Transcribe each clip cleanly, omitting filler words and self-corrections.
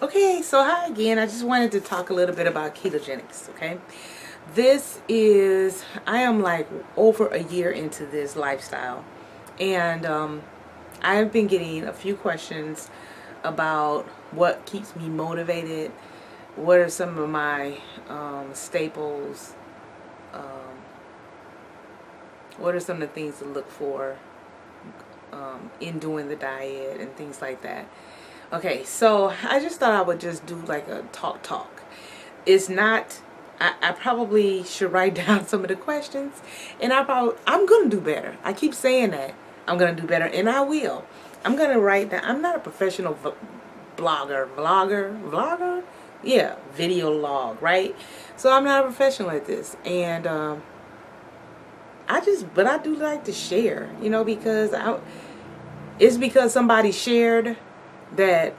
Okay, so hi again. I just wanted to talk a little bit about ketogenics, okay? I am like over a year into this lifestyle, and I've been getting a few questions about what keeps me motivated, what are some of my staples, um, what are some of the things to look for in doing the diet and things like that. Okay, so I just thought I would just do like a talk. It's not. I probably should write down some of the questions, and I'm gonna do better. I keep saying that I'm gonna do better, and I will. I'm gonna write down. I'm not a professional vlogger. Yeah, video log, right? So I'm not a professional at this, and but I do like to share, it's because somebody shared that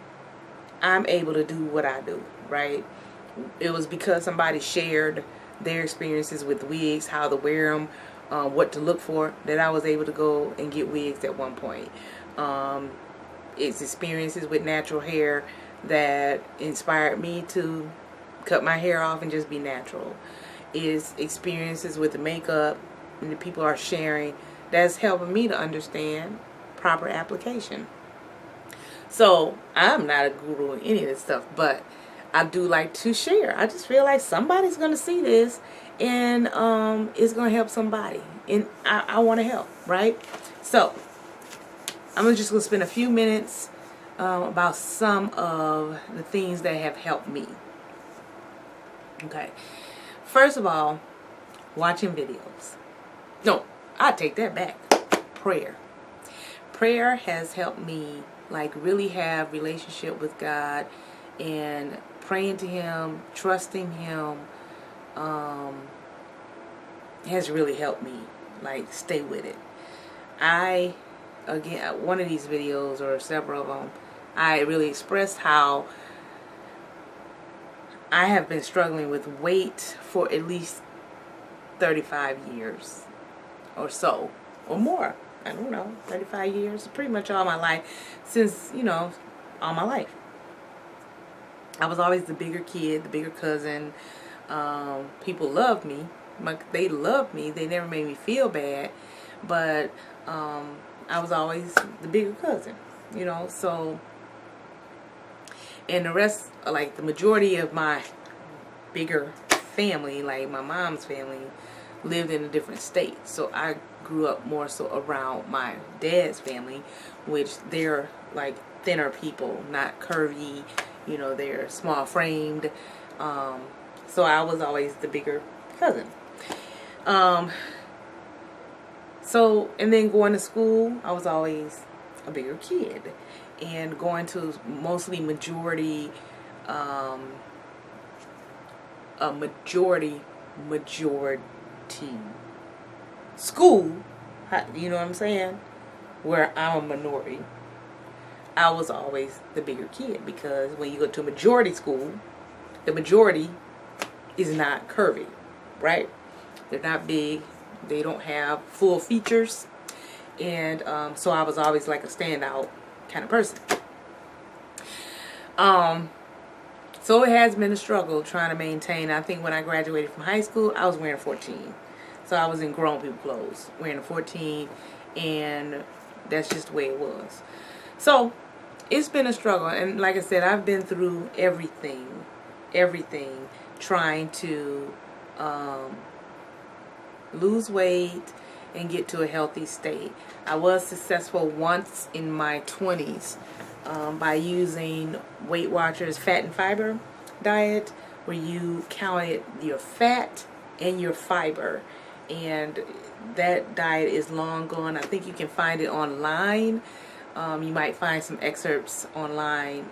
I'm able to do what I do, right? It was because somebody shared their experiences with wigs, how to wear them, what to look for, that I was able to go and get wigs at one point. It's experiences with natural hair that inspired me to cut my hair off and just be natural. It's experiences with the makeup and the people are sharing that's helping me to understand proper application. So I'm not a guru in any of this stuff, but I do like to share. I just feel like somebody's going to see this, and it's going to help somebody, and I want to help, right? So I'm just going to spend a few minutes about some of the things that have helped me. Okay. First of all, watching videos. No, I take that back. Prayer. Prayer has helped me like really have relationship with God, and praying to Him, trusting Him, has really helped me like stay with it. Again, one of these videos or several of them, I really expressed how I have been struggling with weight for at least 35 years or so, or more. I don't know, 35 years, pretty much all my life, since, all my life. I was always the bigger kid, the bigger cousin. People loved me. They loved me. They never made me feel bad, but I was always the bigger cousin, so, and the rest, like the majority of my bigger family, like my mom's family, lived in a different state. So I grew up more so around my dad's family, which they're like thinner people, not curvy, they're small framed. So I was always the bigger cousin. So, and then going to school, I was always a bigger kid, and going to mostly majority school, you know what I'm saying, where I'm a minority. I was always the bigger kid, because when you go to a majority school, the majority is not curvy, right? They're not big. They don't have full features. And so I was always like a standout kind of person. So it has been a struggle trying to maintain. I think when I graduated from high school, I was wearing 14. So I was in grown people clothes, wearing a 14, and that's just the way it was. So it's been a struggle, and like I said, I've been through everything, trying to lose weight and get to a healthy state. I was successful once in my 20s by using Weight Watchers fat and fiber diet, where you counted your fat and your fiber, and that diet is long gone. I think you can find it online. You might find some excerpts online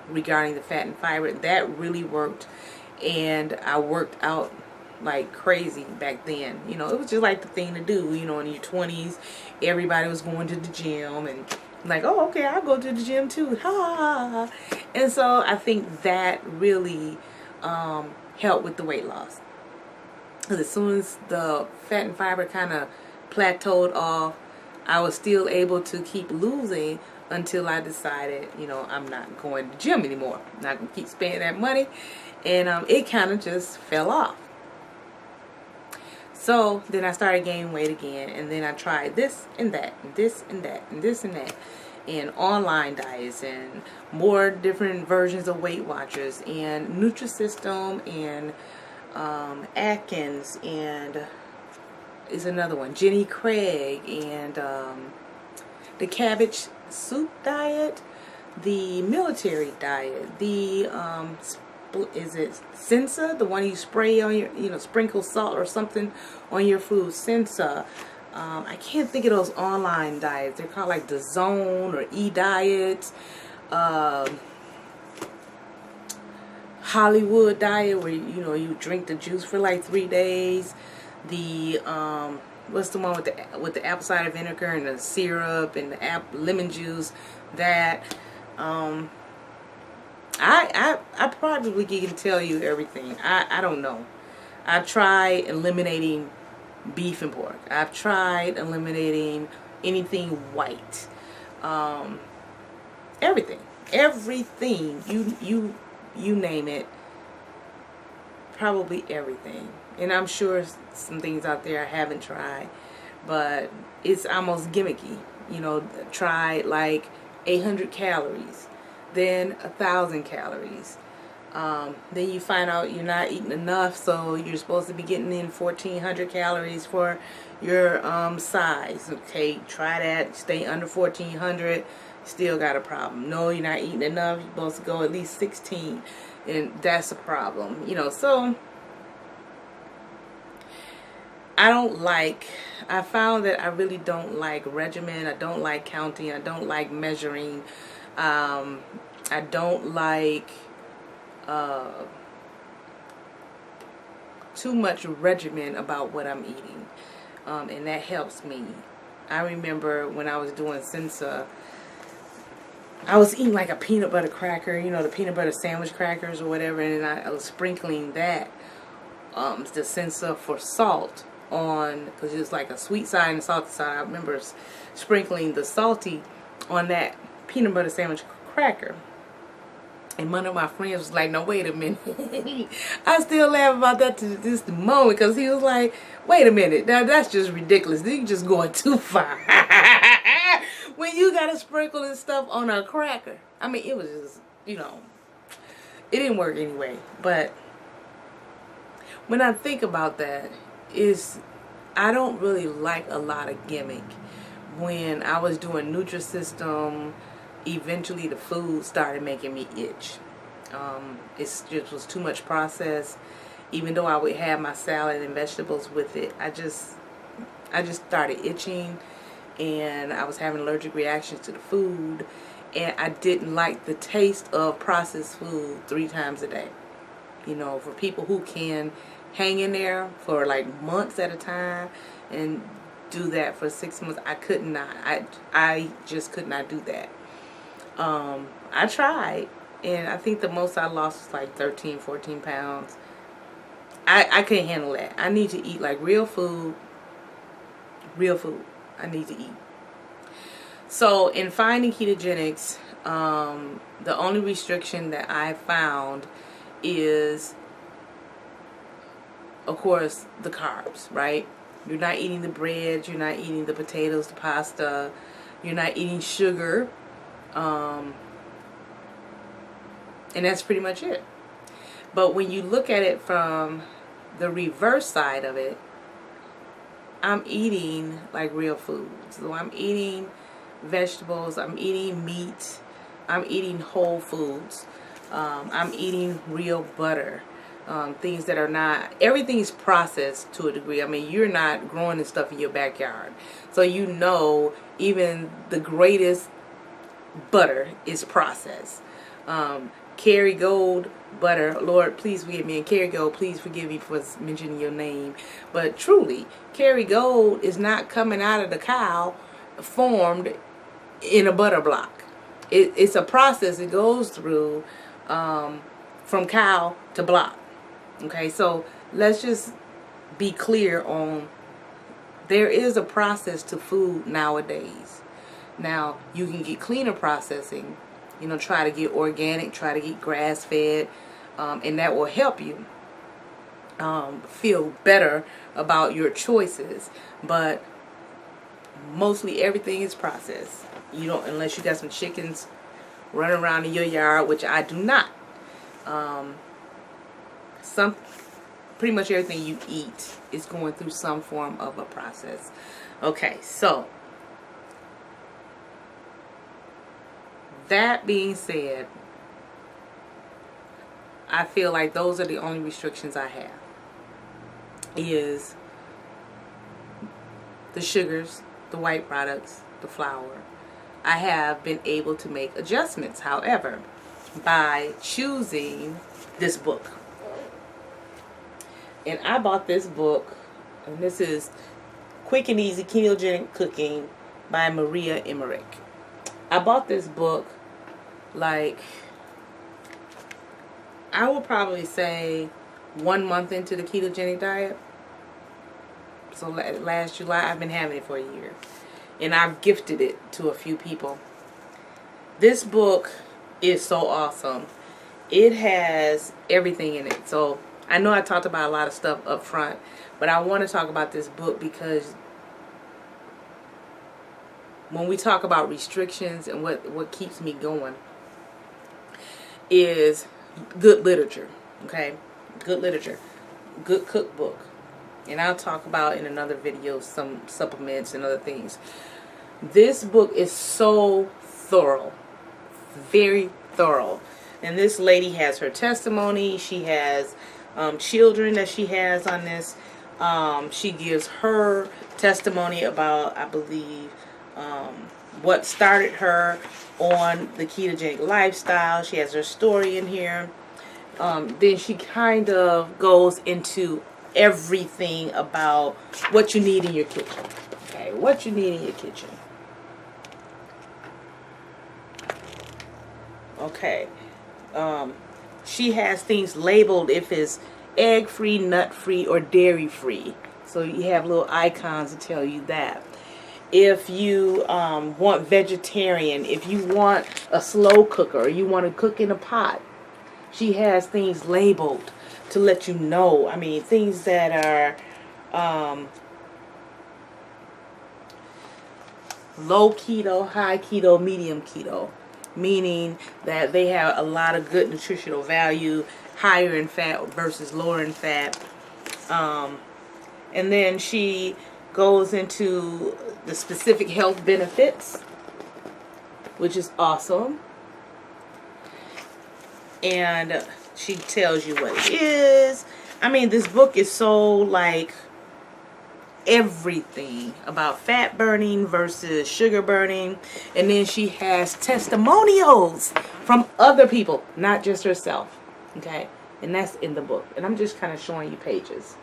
regarding the fat and fiber. That really worked, and I worked out like crazy back then. It was just like the thing to do. In your 20s, everybody was going to the gym, and like, oh, okay, I'll go to the gym too. Ha! And so I think that really helped with the weight loss. Because as soon as the fat and fiber kind of plateaued off, I was still able to keep losing until I decided, I'm not going to the gym anymore. I'm not going to keep spending that money. And it kind of just fell off. So then I started gaining weight again, and then I tried this and that, and this and that, and this and that, and online diets, and more different versions of Weight Watchers, and Nutrisystem, and Atkins, and is another one, Jenny Craig, and the cabbage soup diet, the military diet, the is it Sensa, the one you spray on your, sprinkle salt or something on your food, Sensa. I can't think of those online diets. They're called like the Zone or E-Diet, Hollywood diet, where you drink the juice for like 3 days. The what's the one with the apple cider vinegar and the syrup and the lemon juice? That I probably can tell you everything. I don't know. I've tried eliminating beef and pork. I've tried eliminating anything white. Everything. You name it. Probably everything. And I'm sure some things out there I haven't tried, but it's almost gimmicky. Try like 800 calories, then 1,000 calories. Then you find out you're not eating enough, so you're supposed to be getting in 1,400 calories for your size. Okay, try that. Stay under 1,400. Still got a problem. No, you're not eating enough. You're supposed to go at least 16, and that's a problem. So I found that I really don't like regimen. I don't like counting. I don't like measuring. I don't like too much regimen about what I'm eating, and that helps me. I remember when I was doing Sensa, I was eating like a peanut butter cracker, the peanut butter sandwich crackers or whatever, and I was sprinkling that, the Sensa for salt on, because it was like a sweet side and a salty side. I remember sprinkling the salty on that peanut butter sandwich cracker. And one of my friends was like, no, wait a minute. I still laugh about that to this moment, because he was like, wait a minute, that's just ridiculous. You're just going too far. When you got to sprinkle this stuff on a cracker. I mean, it was just, it didn't work anyway. But when I think about that, I don't really like a lot of gimmick. When I was doing Nutrisystem, eventually the food started making me itch. It just was too much processed. Even though I would have my salad and vegetables with it, I just started itching, and I was having allergic reactions to the food, and I didn't like the taste of processed food 3 times a day. For people who can hang in there for like months at a time and do that for 6 months, I could not. I just could not do that. I tried, and I think the most I lost was like 13, 14 pounds. I couldn't handle that. I need to eat like real food. Real food. I need to eat. So in finding ketogenics, the only restriction that I found is, of course, the carbs, right? You're not eating the bread, you're not eating the potatoes, the pasta, you're not eating sugar, and that's pretty much it. But when you look at it from the reverse side of it, I'm eating like real food. So I'm eating vegetables, I'm eating meat, I'm eating whole foods, I'm eating real butter. Things that are not, everything is processed to a degree. I mean, you're not growing this stuff in your backyard. So even the greatest butter is processed. Kerrygold butter, Lord, please forgive me, and Kerrygold, please forgive me for mentioning your name. But truly, Kerrygold is not coming out of the cow formed in a butter block. It's a process it goes through from cow to block. Okay, so let's just be clear on, there is a process to food nowadays. Now, you can get cleaner processing, you know, try to get organic, try to get grass-fed, and that will help you feel better about your choices. But mostly everything is processed. You don't, unless you got some chickens running around in your yard, which I do not. Pretty much everything you eat is going through some form of a process. Okay, so that being said, I feel like those are the only restrictions I have. Is the sugars, the white products, the flour. I have been able to make adjustments, however, by choosing this book. And I bought this book, and this is Quick and Easy Ketogenic Cooking by Maria Emmerich. I bought this book, like, I will probably say 1 month into the ketogenic diet. So last July, I've been having it for a year. And I've gifted it to a few people. This book is so awesome. It has everything in it. So I know I talked about a lot of stuff up front, but I want to talk about this book because when we talk about restrictions and what keeps me going is good literature, okay? Good literature, good cookbook. And I'll talk about in another video some supplements and other things. This book is so thorough, very thorough. And this lady has her testimony. She has children that she has on this. She gives her testimony about, I believe, what started her on the ketogenic lifestyle. She has her story in here. Then she kind of goes into everything about what you need in your kitchen. Okay, what you need in your kitchen. Okay. She has things labeled if it's egg-free, nut-free, or dairy-free. So you have little icons to tell you that. If you want vegetarian, if you want a slow cooker, or you want to cook in a pot, she has things labeled to let you know. I mean, things that are low keto, high keto, medium keto. Meaning that they have a lot of good nutritional value, higher in fat versus lower in fat. And then she goes into the specific health benefits, which is awesome. And she tells you what it is. I mean, this book is so, like, everything about fat burning versus sugar burning. And then she has testimonials from other people, not just herself. Okay, and that's in the book, and I'm just kind of showing you pages.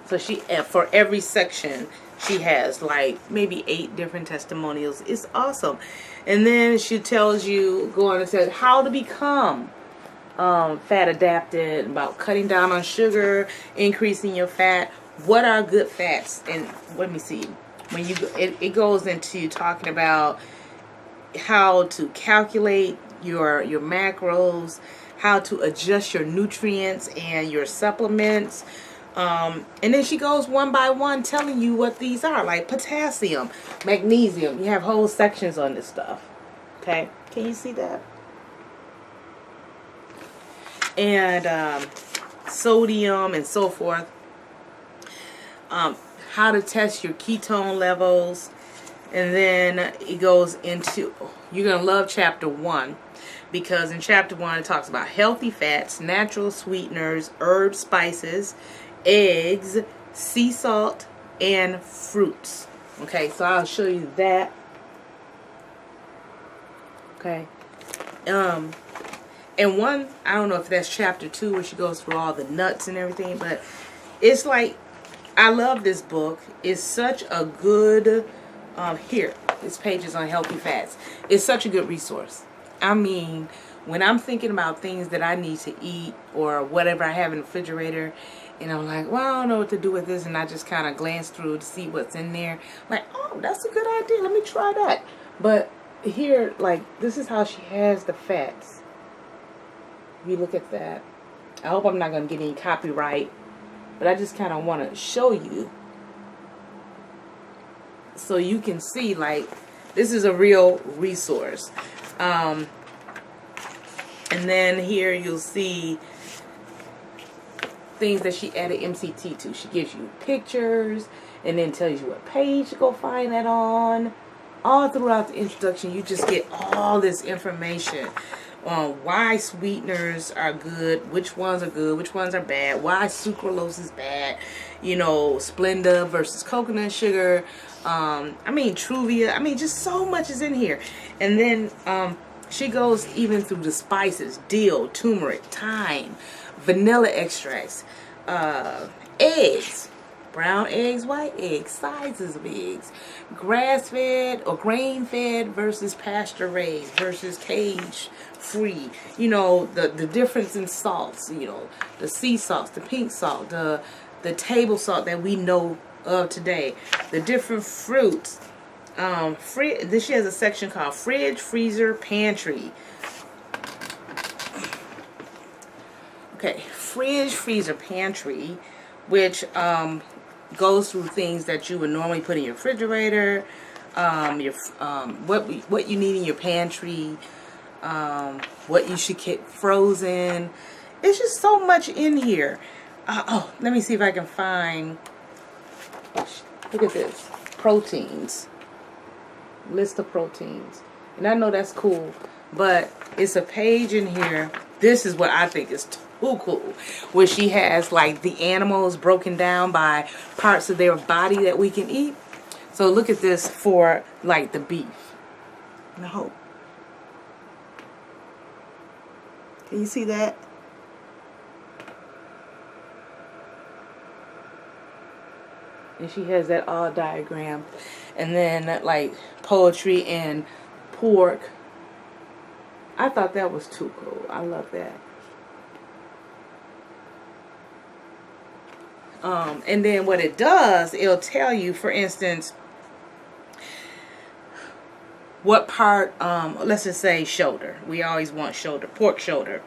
So she, for every section, she has like maybe 8 different testimonials. It's awesome. And then she tells you, go on and says how to become fat adapted, about cutting down on sugar, increasing your fat. What are good fats? And let me see. When you it goes into talking about how to calculate your macros, how to adjust your nutrients and your supplements. And then she goes one by one telling you what these are, like potassium, magnesium. You have whole sections on this stuff. Okay, can you see that? And sodium and so forth. How to test your ketone levels. And then it goes into, you're going to love chapter 1, because in chapter 1 it talks about healthy fats, natural sweeteners, herbs, spices, eggs, sea salt, and fruits. Okay, so I'll show you that. Okay. And one, I don't know if that's chapter 2 where she goes through all the nuts and everything, but it's like, I love this book. It's such a good, here, this page is on healthy fats. It's such a good resource. I mean, when I'm thinking about things that I need to eat or whatever I have in the refrigerator, and I'm like, well, I don't know what to do with this, and I just kind of glance through to see what's in there. I'm like, oh, that's a good idea. Let me try that. But here, like, this is how she has the fats. If you look at that, I hope I'm not going to get any copyright, but I just kind of want to show you so you can see, like, this is a real resource. And then here you'll see things that she added MCT to. She gives you pictures and then tells you what page to go find that on. All throughout the introduction, you just get all this information on why sweeteners are good, which ones are good, which ones are bad, why sucralose is bad, you know, Splenda versus coconut sugar, I mean, Truvia, I mean, just so much is in here. And then she goes even through the spices, dill, turmeric, thyme, vanilla extracts, eggs, brown eggs, white eggs, sizes of eggs, grass-fed or grain-fed versus pasture-raised versus cage-free. You know, the difference in salts, you know, the sea salts, the pink salt, the table salt that we know of today, the different fruits. She has a section called Fridge, Freezer, Pantry. Okay, Fridge, Freezer, Pantry, which goes through things that you would normally put in your refrigerator, what you need in your pantry, what you should get frozen. It's just so much in here. Oh, let me see if I can find. Look at this, proteins. List of proteins, and I know that's cool, but it's a page in here. This is what I think is too cool, where she has like the animals broken down by parts of their body that we can eat. So look at this for like the beef. No, can you see that? And she has that all diagram. And then like poultry and pork. I thought that was too cool. I love that. And then what it does, it'll tell you, for instance, what part, let's just say shoulder. We always want shoulder, pork shoulder.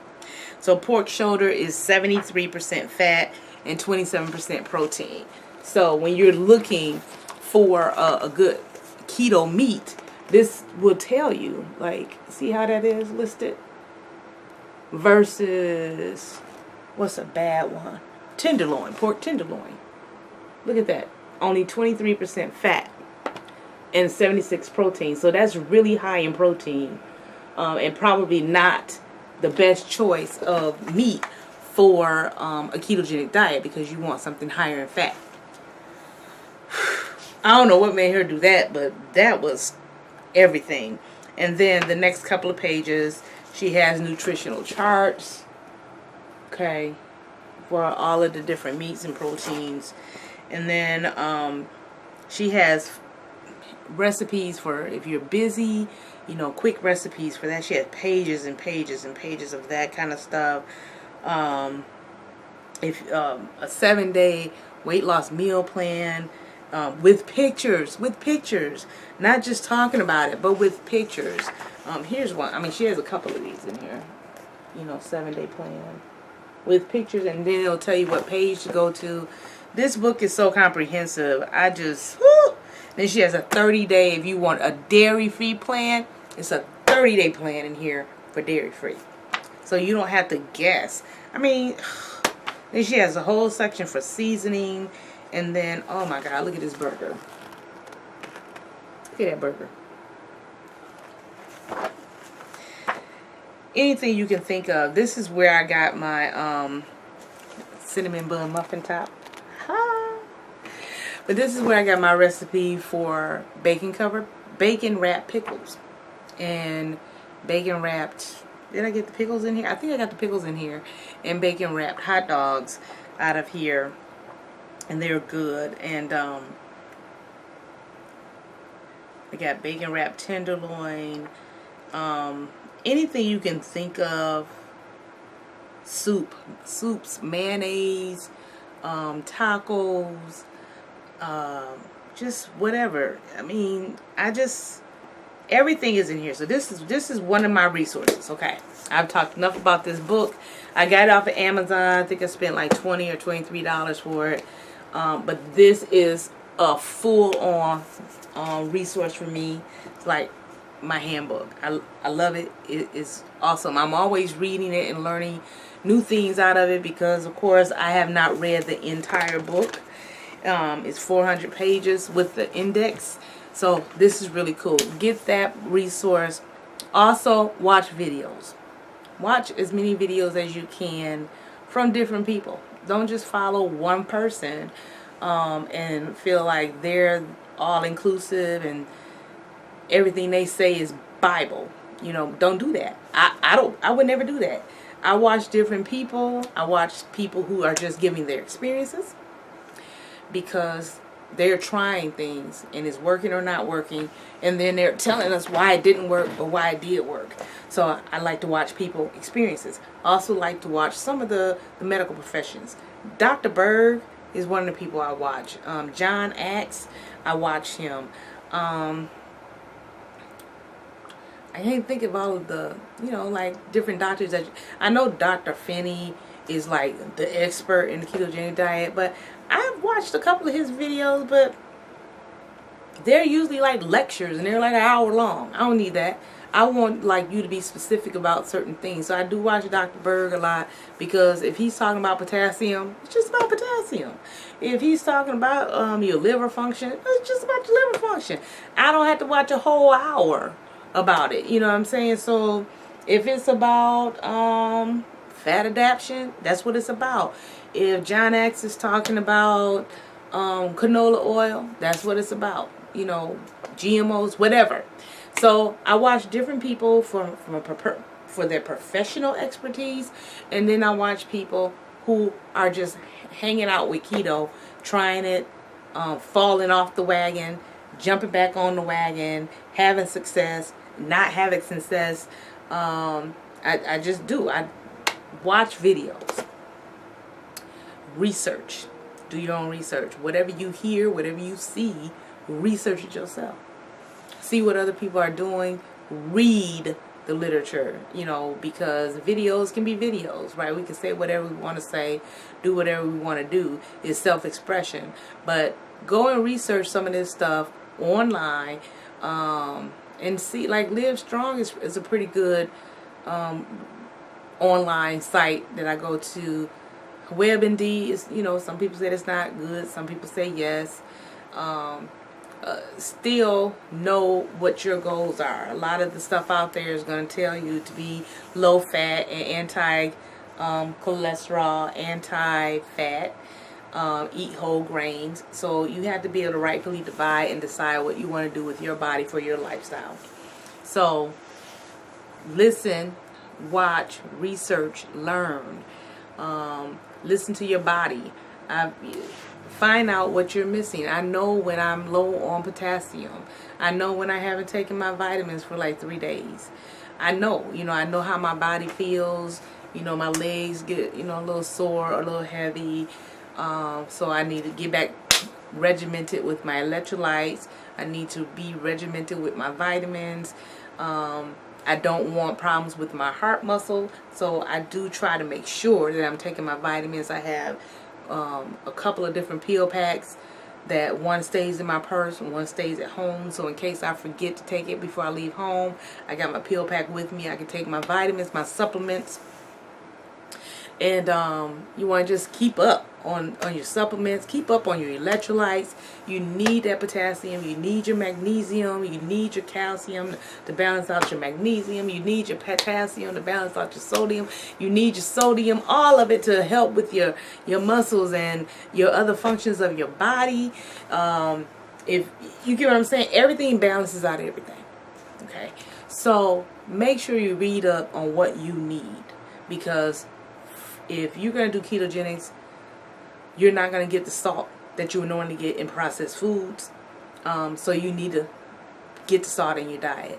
So pork shoulder is 73% fat and 27% protein. So when you're looking for a good keto meat, this will tell you, like, see how that is listed? Versus, what's a bad one? Tenderloin, pork tenderloin. Look at that. Only 23% fat and 76 protein. So that's really high in protein, and probably not the best choice of meat for a ketogenic diet, because you want something higher in fat. I don't know what made her do that, but that was everything. And then the next couple of pages, she has nutritional charts, okay, for all of the different meats and proteins. And then she has recipes for if you're busy, you know, quick recipes for that. She has pages and pages and pages of that kind of stuff. If a 7-day weight loss meal plan, with pictures, not just talking about it, but with pictures. Here's one. I mean, she has a couple of these in here. You know, 7-day plan with pictures, and then it'll tell you what page to go to. This book is so comprehensive. I just, whoo! Then she has a 30-day, if you want a dairy-free plan, it's a 30-day plan in here for dairy-free. So you don't have to guess. I mean, then she has a whole section for seasoning. And then, oh my God, look at this burger. Look at that burger. Anything you can think of. This is where I got my cinnamon bun muffin top. But this is where I got my recipe for bacon wrapped pickles. And bacon wrapped, did I get the pickles in here? I think I got the pickles in here. And bacon wrapped hot dogs out of here. And they're good. And I got bacon wrapped tenderloin. Anything you can think of. Soups, mayonnaise, tacos, just whatever. I mean, I just everything is in here. So this is one of my resources. Okay, I've talked enough about this book. I got it off of Amazon. I think I spent like $20 or $23 for it. But this is a full-on resource for me. It's like my handbook. I love it. It's awesome. I'm always reading it and learning new things out of it because, of course, I have not read the entire book. It's 400 pages with the index. So this is really cool. Get that resource. Also, watch videos. Watch as many videos as you can from different people. Don't just follow one person and feel like they're all inclusive and everything they say is Bible. You know, don't do that. I would never do that. I watch different people. I watch people who are just giving their experiences because they're trying things and it's working or not working, and then they're telling us why it didn't work or why it did work. So I like to watch people experiences. Also like to watch some of the medical professions. Dr. Berg is one of the people I watch. John Axe, I watch him. I can't think of all of the, you know, like different doctors that I know. Dr. Finney is like the expert in the ketogenic diet, but I've watched a couple of his videos, but they're usually like lectures and they're like an hour long. I don't need that. I want like you to be specific about certain things. So I do watch Dr. Berg a lot because if he's talking about potassium, it's just about potassium. If he's talking about your liver function, it's just about your liver function. I don't have to watch a whole hour about it. You know what I'm saying? So if it's about fat adaptation, that's what it's about. If John Axe is talking about canola oil, that's what it's about. You know, GMOs, whatever. So I watch different people for their professional expertise, and then I watch people who are just hanging out with keto, trying it, falling off the wagon, jumping back on the wagon, having success, not having success. I just do. I watch videos. Research. Do your own research. Whatever you hear, whatever you see, research it yourself. See what other people are doing. Read the literature, you know, because videos can be videos, right? We can say whatever we want to say, do whatever we want to do. It's self-expression. But go and research some of this stuff online and see, like Live Strong is a pretty good online site that I go to. WebMD is, you know, some people say it's not good. Some people say yes. Still know what your goals are. A lot of the stuff out there is going to tell you to be low fat and anti cholesterol, anti-fat, eat whole grains. So you have to be able to rightfully divide and decide what you want to do with your body for your lifestyle. So listen, watch, research, learn. Listen to your body. Find out what you're missing. I know when I'm low on potassium. I know when I haven't taken my vitamins for like 3 days. I know, I know how my body feels. My legs get, a little sore, a little heavy. So I need to get back regimented with my electrolytes. I need to be regimented with my vitamins. I don't want problems with my heart muscle, so I do try to make sure that I'm taking my vitamins. I have a couple of different pill packs that one stays in my purse and one stays at home, so in case I forget to take it before I leave home, I got my pill pack with me. I can take my vitamins, my supplements. And you want to just keep up on your supplements, keep up on your electrolytes. You need that potassium, you need your magnesium, you need your calcium to balance out your magnesium, you need your potassium to balance out your sodium, you need your sodium, all of it to help with your muscles and your other functions of your body. If you get what I'm saying, everything balances out everything. Okay, so make sure you read up on what you need, because if you're going to do ketogenics, you're not going to get the salt that you would normally get in processed foods. So you need to get the salt in your diet.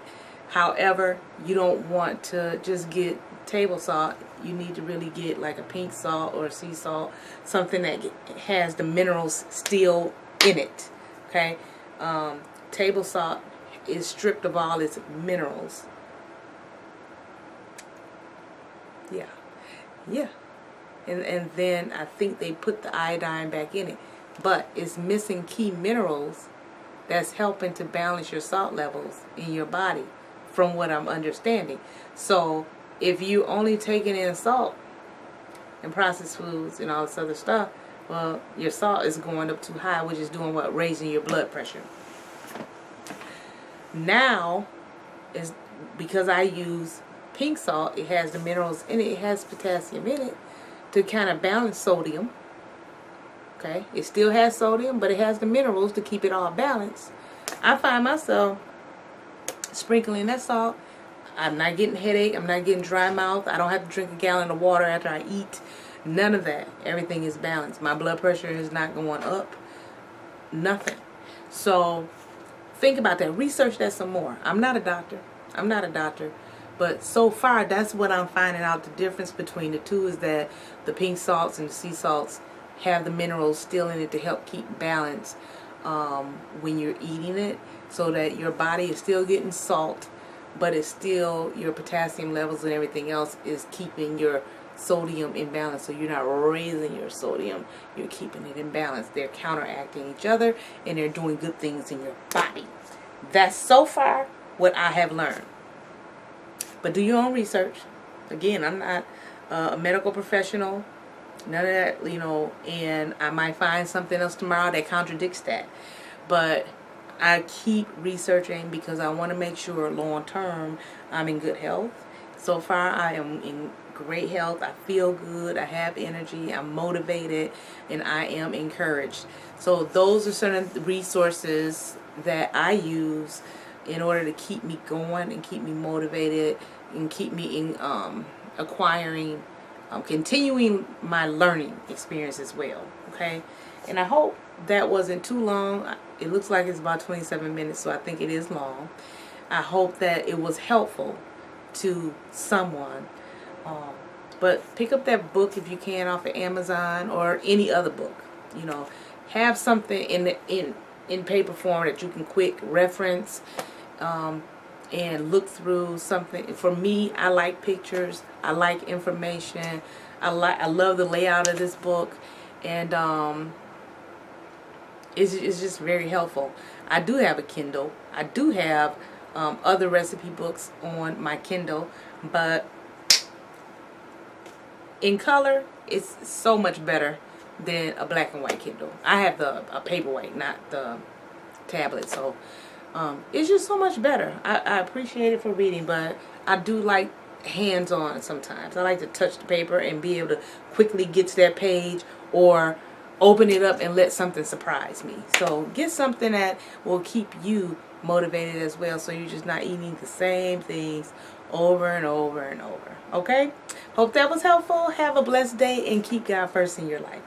However, you don't want to just get table salt. You need to really get like a pink salt or a sea salt, something that has the minerals still in it. Okay, table salt is stripped of all its minerals. Yeah. Yeah. And then I think they put the iodine back in it. But it's missing key minerals that's helping to balance your salt levels in your body, from what I'm understanding. So if you only taking in salt and processed foods and all this other stuff, well, your salt is going up too high, which is doing what? Raising your blood pressure. Now, is because I use pink salt, it has the minerals in it, it has potassium in it to kind of balance sodium. Okay, it still has sodium, but it has the minerals to keep it all balanced. I find myself sprinkling that salt. I'm not getting headache. I'm not getting dry mouth. I don't have to drink a gallon of water after I eat. None of that. Everything is balanced. My blood pressure is not going up. Nothing. So think about that. Research that some more. I'm not a doctor. But so far, that's what I'm finding out. The difference between the two is that the pink salts and the sea salts have the minerals still in it to help keep balance when you're eating it, so that your body is still getting salt, but it's still, your potassium levels and everything else is keeping your sodium in balance. So you're not raising your sodium, you're keeping it in balance. They're counteracting each other, and they're doing good things in your body. That's so far what I have learned. But do your own research. Again, I'm not a medical professional. None of that, and I might find something else tomorrow that contradicts that. But I keep researching because I want to make sure long term I'm in good health. So far, I am in great health. I feel good. I have energy. I'm motivated, and I am encouraged. So those are certain resources that I use in order to keep me going and keep me motivated and keep me in acquiring, continuing my learning experience as well. Okay, and I hope that wasn't too long. It looks like it's about 27 minutes, so I think it is long. I hope that it was helpful to someone. But pick up that book if you can off of Amazon or any other book. Have something in paper form that you can quick reference and look through something. For me, I like pictures. I like information. I love the layout of this book, and it's just very helpful. I do have a Kindle. I do have other recipe books on my Kindle, but in color, it's so much better than a black and white Kindle. I have a paperweight, not the tablet, so it's just so much better. I appreciate it for reading, but I do like hands-on sometimes. I like to touch the paper and be able to quickly get to that page, or open it up and let something surprise me. So get something that will keep you motivated as well, so you're just not eating the same things over and over and over. Okay? Hope that was helpful. Have a blessed day and keep God first in your life.